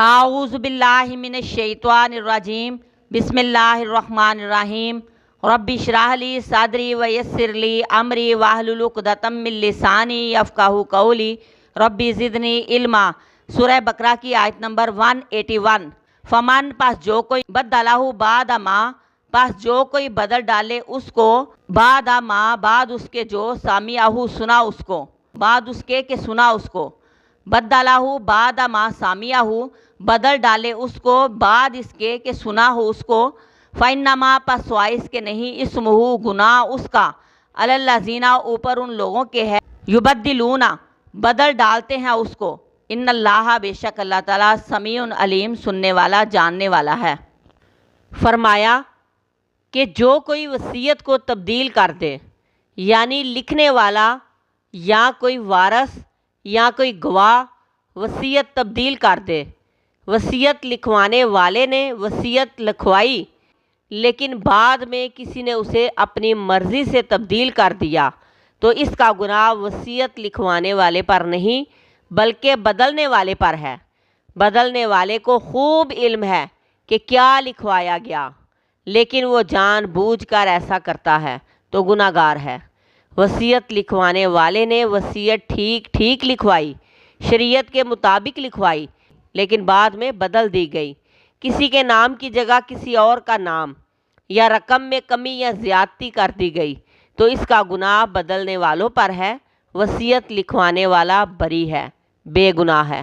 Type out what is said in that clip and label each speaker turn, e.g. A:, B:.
A: اعوذ باللہ من الشیطان الرجیم بسم اللہ الرحمن الرحیم رب اشرح لی صدری ویسر لی امری واحلل عقدۃ من لسانی یفقہوا قولی رب زدنی علما۔ سورہ بقرہ کی آیت نمبر 181۔ فمن پس جو کوئی بدلہ بعد ما پس جو کوئی بدل ڈالے اس کو بعد ما بعد اس کے جو سامعہ سنا اس کو بعد اس کے کہ سنا اس کو بدلہ بعد ما سامعہ بدل ڈالے اس کو بعد اس کے کہ سنا ہو اس کو فإنما پس سوائے اس کے نہیں اسمہ گناہ اس کا علی الذین اوپر ان لوگوں کے ہے یبدلون بدل ڈالتے ہیں اس کو ان اللہ بے شک اللہ تعالیٰ سمیع علیم سننے والا جاننے والا ہے۔ فرمایا کہ جو کوئی وصیت کو تبدیل کر دے یعنی لکھنے والا یا کوئی وارث یا کوئی گواہ وصیت تبدیل کر دے، وصیت لکھوانے والے نے وصیت لکھوائی لیکن بعد میں کسی نے اسے اپنی مرضی سے تبدیل کر دیا تو اس کا گناہ وصیت لکھوانے والے پر نہیں بلکہ بدلنے والے پر ہے۔ بدلنے والے کو خوب علم ہے کہ کیا لکھوایا گیا لیکن وہ جان بوجھ کر ایسا کرتا ہے تو گناہ گار ہے۔ وصیت لکھوانے والے نے وصیت ٹھیک لکھوائی، شریعت کے مطابق لکھوائی لیکن بعد میں بدل دی گئی، کسی کے نام کی جگہ کسی اور کا نام، یا رقم میں کمی یا زیادتی کر دی گئی تو اس کا گناہ بدلنے والوں پر ہے، وصیت لکھوانے والا بری ہے، بے گناہ ہے۔